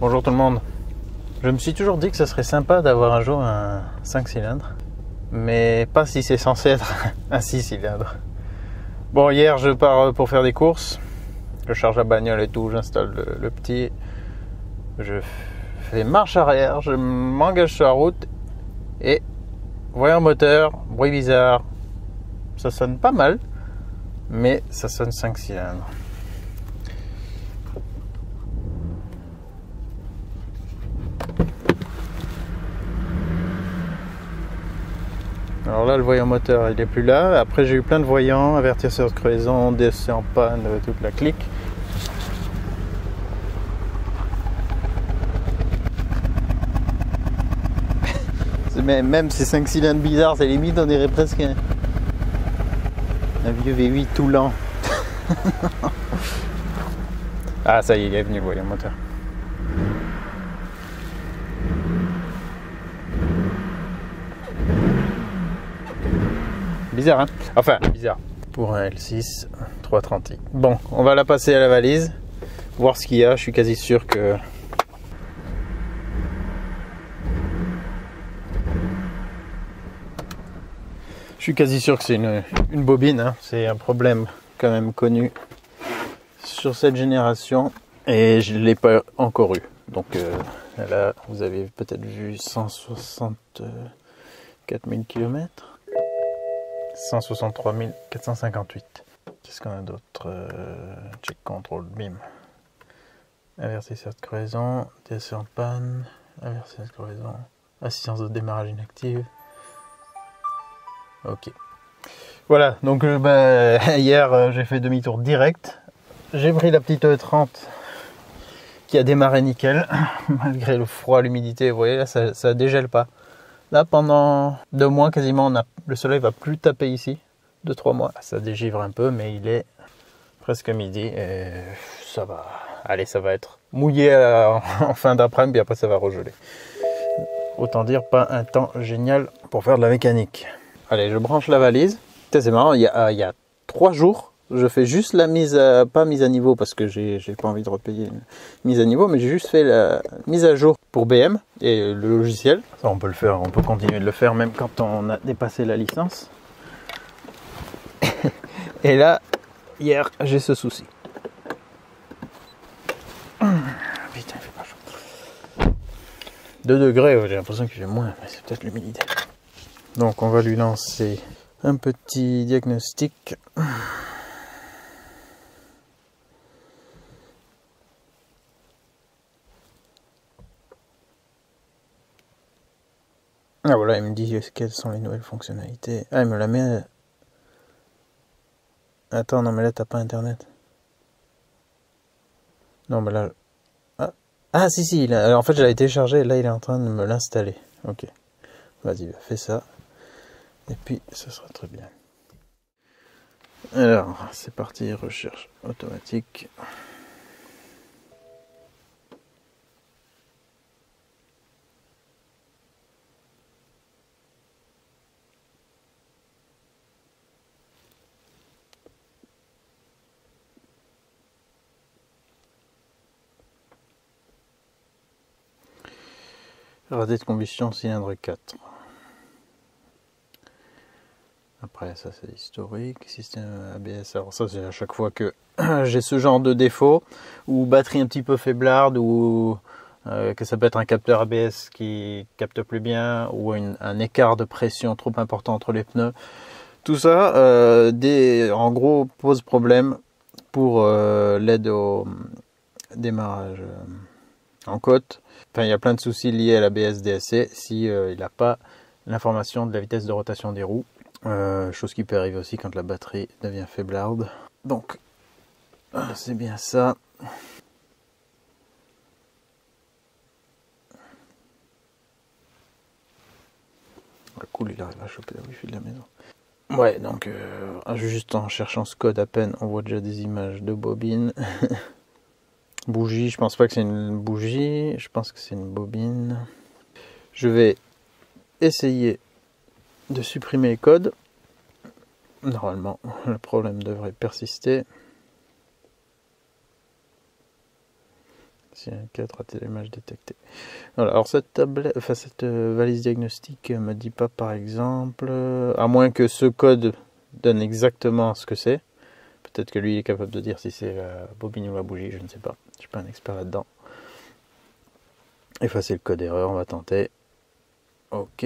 Bonjour tout le monde. Je me suis toujours dit que ce serait sympa d'avoir un jour un 5 cylindres, mais pas si c'est censé être un 6 cylindres. Bon, hier je pars pour faire des courses, je charge la bagnole et tout, j'installe le petit, je fais marche arrière, je m'engage sur la route et voyant moteur, bruit bizarre, ça sonne pas mal, mais ça sonne 5 cylindres. Alors là, le voyant moteur, il est plus là. Après, j'ai eu plein de voyants, avertisseurs de crevaison, DC en panne, toute la clique. Même ces 5 cylindres bizarres, c'est limite, on dirait presque un vieux V8 tout lent. Ah, ça y est, il est venu le voyant moteur. Bizarre, hein? Enfin, bizarre. Pour un L6 330i. Bon, on va la passer à la valise, voir ce qu'il y a. Je suis quasi sûr que... c'est une bobine, hein. C'est un problème quand même connu sur cette génération. Et je ne l'ai pas encore eu. Donc là, vous avez peut-être vu 164 000 km. 163 458. Qu'est-ce qu'on a d'autre? Check control, bim. Avertisseur de crevaison, DC en panne, avertisseur de crevaison, assistance de démarrage inactive. Ok. Voilà, donc hier j'ai fait demi-tour direct. J'ai pris la petite E30 qui a démarré nickel, malgré le froid, l'humidité. Vous voyez là, ça dégèle pas. Là, pendant 2 mois quasiment, le soleil va plus taper ici. 2-3 mois. Ça dégivre un peu, mais il est presque midi et ça va. Allez, ça va être mouillé en fin d'après-midi, puis après ça va regeler. Autant dire, pas un temps génial pour faire de la mécanique. Allez, je branche la valise. C'est marrant, il y a 3 jours, je fais juste la pas mise à niveau parce que j'ai pas envie de repayer une mise à niveau, mais j'ai juste fait la mise à jour pour BM et le logiciel. Ça, on peut le faire, on peut continuer de le faire même quand on a dépassé la licence. Et là, hier, j'ai ce souci. Putain, il fait pas chaud. 2 degrés, j'ai l'impression qu'il fait moins, mais c'est peut-être l'humidité. Donc on va lui lancer un petit diagnostic. Ah voilà, il me dit quelles sont les nouvelles fonctionnalités. Ah, il me la met... Attends, non mais là t'as pas internet. Non mais là... Ah si, en fait je l'avais téléchargé et là il est en train de me l'installer. Ok. Vas-y, fais ça. Et puis ce sera très bien. Alors, c'est parti, recherche automatique. Radé de combustion cylindre 4. Après ça c'est historique, système ABS. Alors ça c'est à chaque fois que j'ai ce genre de défaut, ou batterie un petit peu faiblarde, ou que ça peut être un capteur ABS qui capte plus bien, ou un écart de pression trop important entre les pneus. Tout ça en gros pose problème pour l'aide au démarrage en côte. Enfin, il y a plein de soucis liés à l'ABS DSC si il n'a pas l'information de la vitesse de rotation des roues. Chose qui peut arriver aussi quand la batterie devient faiblarde. Donc, c'est bien ça. Cool, il arrive à choper la wifi de la maison. Ouais, donc, juste en cherchant ce code à peine, on voit déjà des images de bobines. Bougie, je pense pas que c'est une bougie, je pense que c'est une bobine. Je vais essayer de supprimer les codes. Normalement, le problème devrait persister. Si un 4 a telle image détectée. Voilà, alors cette tablette, enfin cette valise diagnostique me dit pas par exemple, à moins que ce code donne exactement ce que c'est. Peut-être que lui est capable de dire si c'est la bobine ou la bougie, je ne sais pas. Je suis pas un expert là-dedans. Effacer le code erreur, on va tenter. Ok.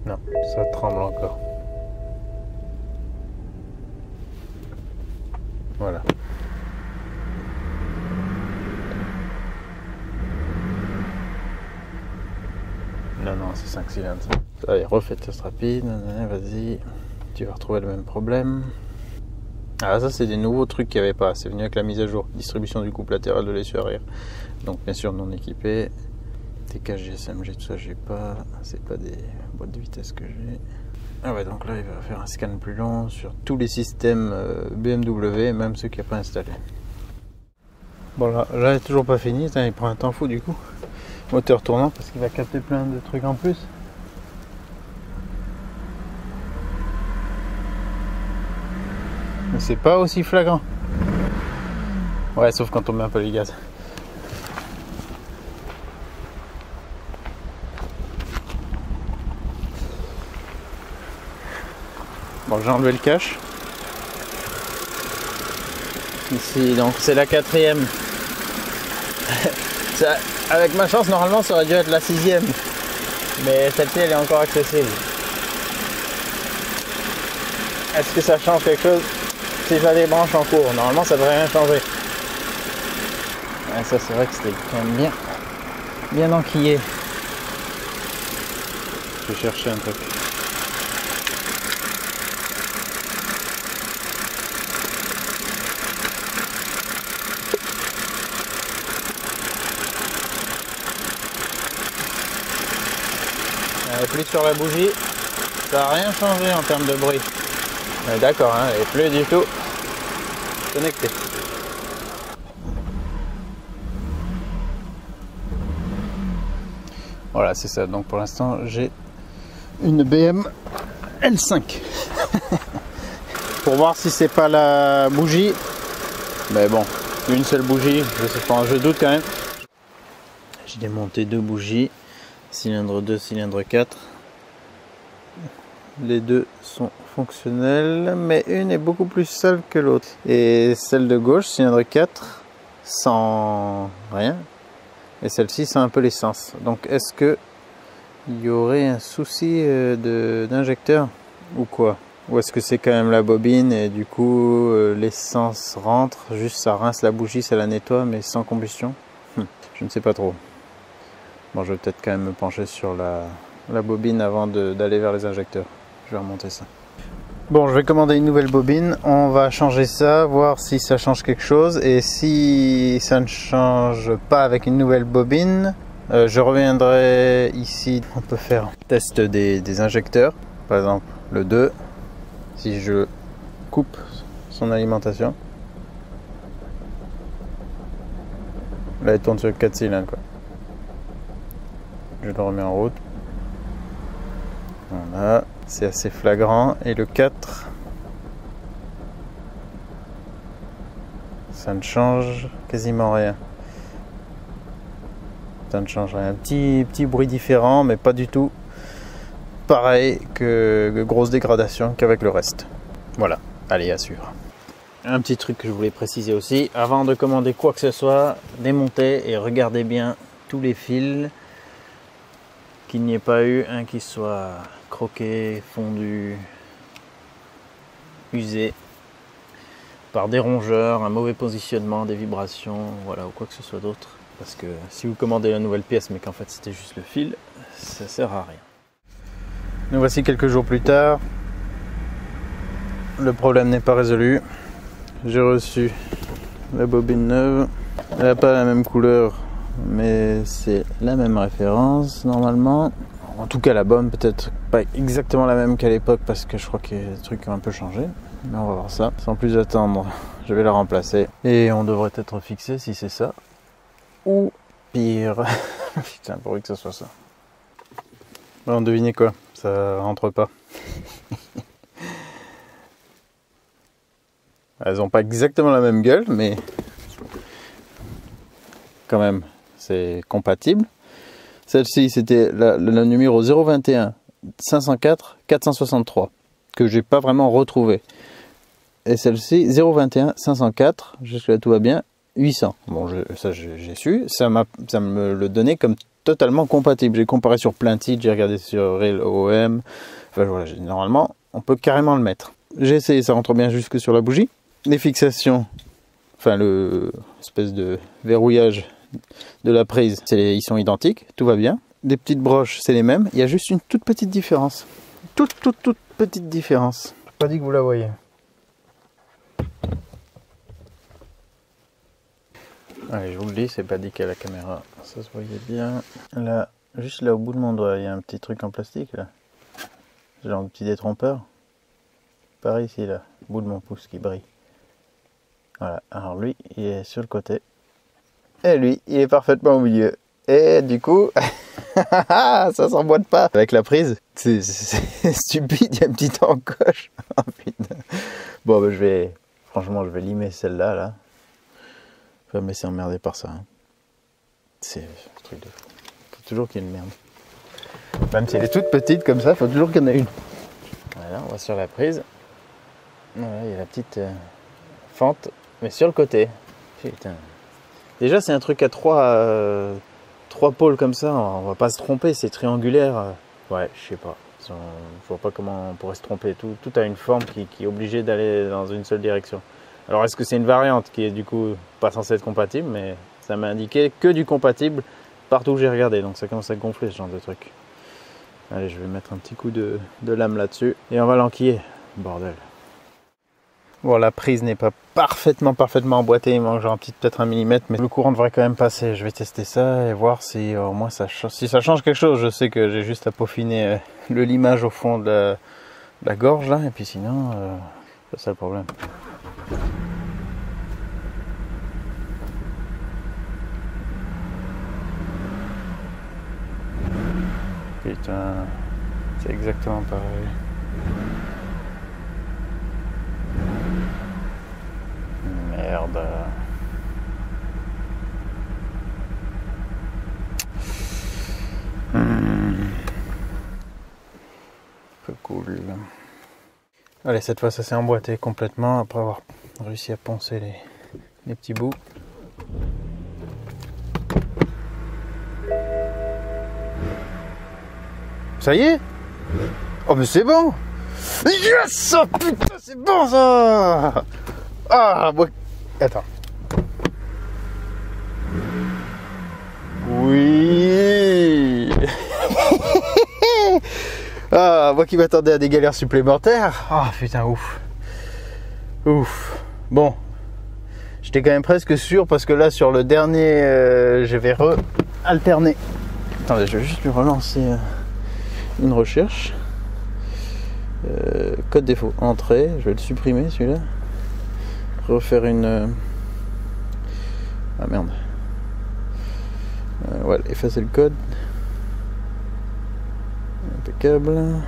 Non, ça tremble encore. Voilà. Non, c'est 5 cylindres. Allez, refais le test rapide. Vas-y. Tu vas retrouver le même problème. Ah, ça, c'est des nouveaux trucs qu'il n'y avait pas. C'est venu avec la mise à jour. Distribution du couple latéral de l'essieu arrière. Donc, bien sûr, non équipé. TK, GSMG, tout ça, j'ai pas. C'est pas des boîtes de vitesse que j'ai. Ah ouais, donc là, il va faire un scan plus long sur tous les systèmes BMW, même ceux qu'il n'y a pas installés. Bon, là, il n'est toujours pas fini. Il prend un temps fou, du coup. Moteur tournant, parce qu'il va capter plein de trucs en plus. Mais c'est pas aussi flagrant. Ouais, sauf quand on met un peu les gaz. Bon, j'ai enlevé le cache. Ici, donc c'est la 4e. Ça, avec ma chance, normalement, ça aurait dû être la 6e. Mais celle-ci, elle est encore accessible. Est-ce que ça change quelque chose si je la débranche en cours? Normalement, ça devrait rien changer. Ouais, ça, c'est vrai que c'était quand même bien enquillé. Je vais chercher un truc. Plus sur la bougie, ça n'a rien changé en termes de bruit. D'accord, hein, elle n'est plus du tout connectée. Voilà, c'est ça. Donc pour l'instant, j'ai une BM L5. Pour voir si c'est pas la bougie. Mais bon, une seule bougie, je sais pas, je doute quand même. J'ai démonté 2 bougies. Cylindre 2, cylindre 4. Les deux sont fonctionnels, mais une est beaucoup plus sale que l'autre. Et celle de gauche, cylindre 4, sans rien. Et celle-ci, c'est un peu l'essence. Donc, est-ce que il y aurait un souci d'injecteur ou quoi? Ou est-ce que c'est quand même la bobine et du coup, l'essence rentre, juste ça rince la bougie, ça la nettoie, mais sans combustion? Je ne sais pas trop. Bon, je vais peut-être quand même me pencher sur la bobine avant d'aller vers les injecteurs. Je vais remonter ça. Bon, je vais commander une nouvelle bobine. On va changer ça, voir si ça change quelque chose. Et si ça ne change pas avec une nouvelle bobine, je reviendrai ici. On peut faire un test des injecteurs. Par exemple, le 2. Si je coupe son alimentation. Là, il tourne sur 4 cylindres, quoi. Je le remets en route. Voilà, c'est assez flagrant. Et le 4, ça ne change quasiment rien. Ça ne change rien. Un petit bruit différent, mais pas du tout pareil que grosse dégradation qu'avec le reste. Voilà, allez, à suivre. Un petit truc que je voulais préciser aussi, avant de commander quoi que ce soit, démontez et regardez bien tous les fils. Qu'il n'y ait pas eu un qui soit croqué, fondu, usé par des rongeurs, un mauvais positionnement, des vibrations, voilà, ou quoi que ce soit d'autre. Parce que si vous commandez la nouvelle pièce mais qu'en fait c'était juste le fil, ça sert à rien. Nous voici quelques jours plus tard. Le problème n'est pas résolu. J'ai reçu la bobine neuve. Elle n'a pas la même couleur, mais c'est la même référence normalement. En tout cas la bonne, peut-être pas exactement la même qu'à l'époque parce que je crois que les trucs ont un peu changé. Mais on va voir ça. Sans plus attendre, je vais la remplacer. Et on devrait être fixé si c'est ça. Ou pire. Putain, pourvu que ce soit ça. Bon, devinez quoi, ça rentre pas. Elles n'ont pas exactement la même gueule, mais quand même, c'est compatible. Celle-ci, c'était le numéro 021 504 463, que j'ai pas vraiment retrouvé. Et celle-ci, 021 504, jusque-là tout va bien, 800. Bon, ça j'ai su, ça me le donnait comme totalement compatible. J'ai comparé sur plein de sites, j'ai regardé sur RailOM. Enfin voilà, normalement, on peut carrément le mettre. J'ai essayé, ça rentre bien jusque sur la bougie. Les fixations, enfin l'espèce de verrouillage de la prise, ils sont identiques, tout va bien. Les petites broches, c'est les mêmes. Il y a juste une toute petite différence. Toute petite différence. Je n'ai pas dit que vous la voyez. Allez, je vous le dis, c'est pas dit qu'à la caméra. Ça se voyait bien. Là, juste là au bout de mon doigt, il y a un petit truc en plastique là. Genre un petit détrompeur. Par ici là, au bout de mon pouce qui brille. Voilà, alors lui, il est sur le côté. Et lui, il est parfaitement au milieu. Et du coup, ça s'emboîte pas. Avec la prise, c'est stupide, il y a une petite encoche. Oh, putain. Bon, bah, franchement, je vais limer celle-là, là. Je vais me laisser emmerder par ça. Hein. C'est un truc de fou. Faut toujours qu'il y ait une merde. Même si elle est toute petite comme ça, il faut toujours qu'il y en ait une. Voilà, on va sur la prise. Voilà, il y a la petite fente, mais sur le côté. Putain. Déjà, c'est un truc à trois pôles comme ça, on va pas se tromper, c'est triangulaire. Ouais, je sais pas. Je vois pas comment on pourrait se tromper. Tout a une forme qui est obligée d'aller dans une seule direction. Alors, est-ce que c'est une variante qui est du coup pas censée être compatible, mais ça m'a indiqué que du compatible partout où j'ai regardé. Donc, ça commence à gonfler ce genre de truc. Allez, je vais mettre un petit coup de lame là-dessus et on va l'enquiller. Bordel. Bon, la prise n'est pas parfaitement emboîtée, il manque genre peut-être 1 mm, mais le courant devrait quand même passer. Je vais tester ça et voir si au moins si ça change quelque chose. Je sais que j'ai juste à peaufiner le limage au fond de la gorge là, et puis sinon, c'est ça le problème. Putain, c'est exactement pareil. Merde. Peu cool. Allez, cette fois ça s'est emboîté complètement après avoir réussi à poncer les petits bouts. Ça y est? Oh mais c'est bon! Yes! Oh putain, c'est bon ça! Ah, bon. Attends. Oui. Ah, moi qui m'attendais à des galères supplémentaires. Ah, putain, ouf. Ouf. Bon. J'étais quand même presque sûr parce que là, sur le dernier, je vais alterner. Attendez, je vais juste lui relancer une recherche. Code défaut. Entrée. Je vais le supprimer celui-là. Refaire une... Ah merde. Ouais, effacer le code. Impeccable.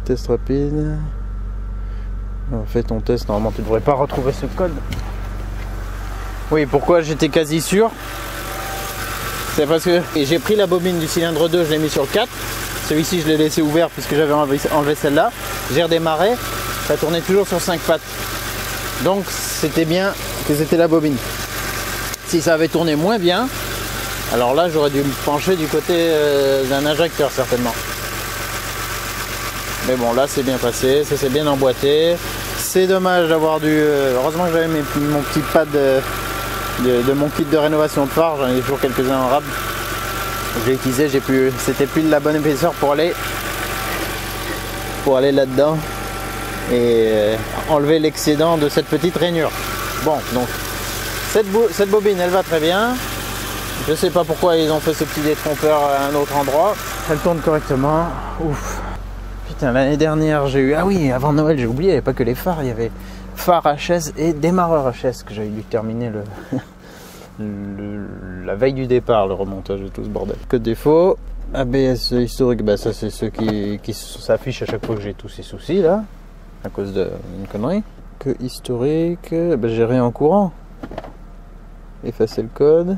Test rapide. Fais ton test, normalement tu ne devrais pas retrouver ce code. Oui, pourquoi j'étais quasi sûr? C'est parce que j'ai pris la bobine du cylindre 2, je l'ai mis sur le 4. Celui-ci je l'ai laissé ouvert puisque j'avais enlevé celle-là. J'ai redémarré. Ça tournait toujours sur 5 pattes. Donc c'était bien que c'était la bobine. Si ça avait tourné moins bien, alors là j'aurais dû me pencher du côté d'un injecteur certainement. Mais bon, là c'est bien passé, ça s'est bien emboîté. C'est dommage d'avoir dû... heureusement que j'avais mon petit pad de mon kit de rénovation de phare. J'en ai toujours quelques-uns en rab. Je l'ai utilisé, c'était plus de la bonne épaisseur pour aller là-dedans et enlever l'excédent de cette petite rainure. Bon, donc cette bobine elle va très bien. Je sais pas pourquoi ils ont fait ce petit détrompeur à un autre endroit. Elle tourne correctement. Ouf. Putain, l'année dernière, j'ai eu... Ah oui, avant Noël, j'ai oublié, il n'y avait pas que les phares, il y avait phare HS et démarreur HS que j'avais dû terminer la veille du départ, le remontage de tout ce bordel. Que de défauts. ABS historique, bah ça c'est ceux qui s'affichent à chaque fois que j'ai tous ces soucis là, à cause d'une connerie. Que historique, bah, gérer en courant. Effacer le code.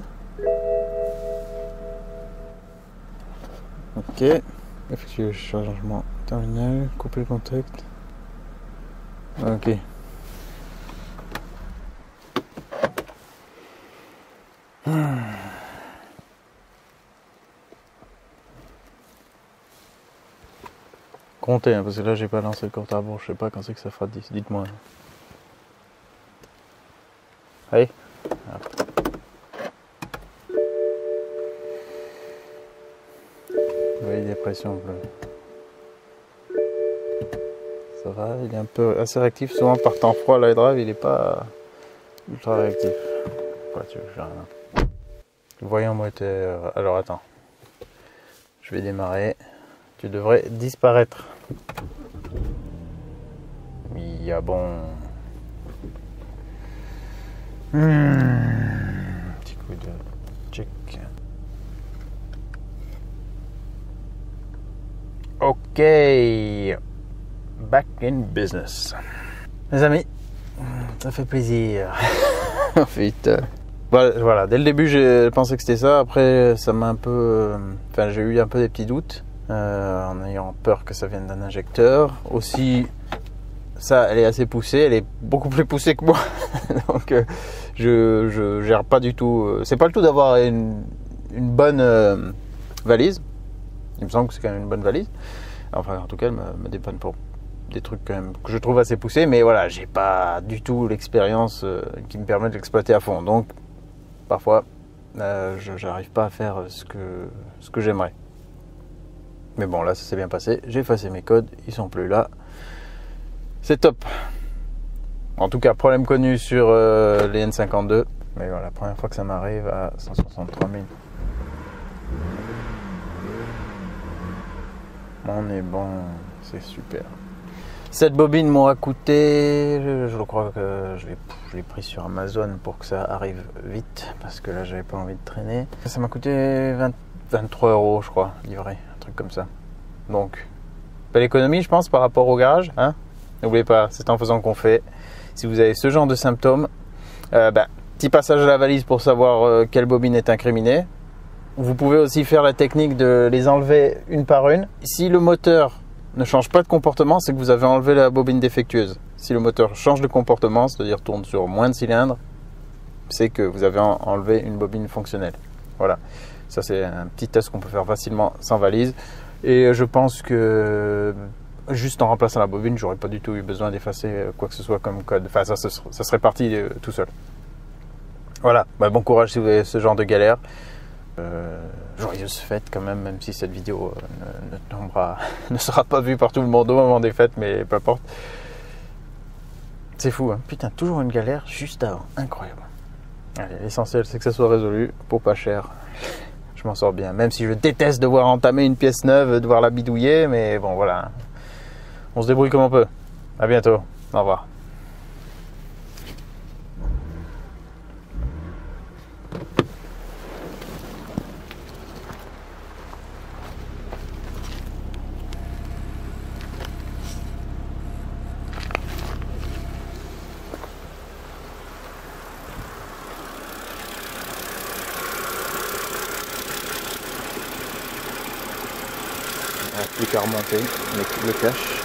Ok. Effectuer le changement terminal. Couper le contact. Ok. Comptez, hein, parce que là j'ai pas lancé le compte à rebours, je sais pas quand c'est que ça fera 10, dites-moi. Allez. Hop. Vous voyez des pressions bleues. Ça va, il est un peu assez réactif, souvent par temps froid, l'iDrive il est pas ultra réactif. Quoi, tu veux faire un... Le voyant moteur, alors attends. Je vais démarrer. Tu devrais disparaître. Oui, ah bon. Petit coup de check. Ok. Back in business. Les amis, ça fait plaisir. Vite. Voilà, dès le début j'ai pensé que c'était ça. Après ça m'a un peu... Enfin j'ai eu un peu des petits doutes. En ayant peur que ça vienne d'un injecteur. Aussi, ça, elle est assez poussée, elle est beaucoup plus poussée que moi. Donc, je gère pas du tout. C'est pas le tout d'avoir une bonne valise. Il me semble que c'est quand même une bonne valise. Enfin, en tout cas, elle me dépanne pour des trucs quand même que je trouve assez poussés. Mais voilà, j'ai pas du tout l'expérience qui me permet de l'exploiter à fond. Donc, parfois, j'arrive pas à faire ce que j'aimerais. Mais bon, là ça s'est bien passé, j'ai effacé mes codes, ils sont plus là. C'est top. En tout cas, problème connu sur les N52. Mais voilà, la première fois que ça m'arrive à 163 000. On est bon, c'est super. Cette bobine m'aura coûté, je crois que je l'ai pris sur Amazon pour que ça arrive vite. Parce que là j'avais pas envie de traîner. Ça m'a coûté 23 € je crois, livré. Comme ça. Donc, belle économie, je pense, par rapport au garage. Hein, n'oubliez pas, c'est en faisant qu'on fait. Si vous avez ce genre de symptômes, petit passage à la valise pour savoir quelle bobine est incriminée. Vous pouvez aussi faire la technique de les enlever une par une. Si le moteur ne change pas de comportement, c'est que vous avez enlevé la bobine défectueuse. Si le moteur change de comportement, c'est-à-dire tourne sur moins de cylindres, c'est que vous avez enlevé une bobine fonctionnelle. Voilà. Ça, c'est un petit test qu'on peut faire facilement sans valise. Et je pense que juste en remplaçant la bobine, j'aurais pas du tout eu besoin d'effacer quoi que ce soit comme code. Enfin, ça serait parti tout seul. Voilà. Bon courage si vous avez ce genre de galère. Joyeuses fêtes quand même si cette vidéo ne sera pas vue par tout le monde au moment des fêtes, mais peu importe. C'est fou, hein. Putain, toujours une galère juste avant. Incroyable. Allez, l'essentiel, c'est que ça soit résolu pour pas cher. Je m'en sors bien, même si je déteste devoir entamer une pièce neuve, devoir la bidouiller, mais bon voilà, on se débrouille comme on peut. À bientôt, au revoir. Plus qu'à remonter le cache.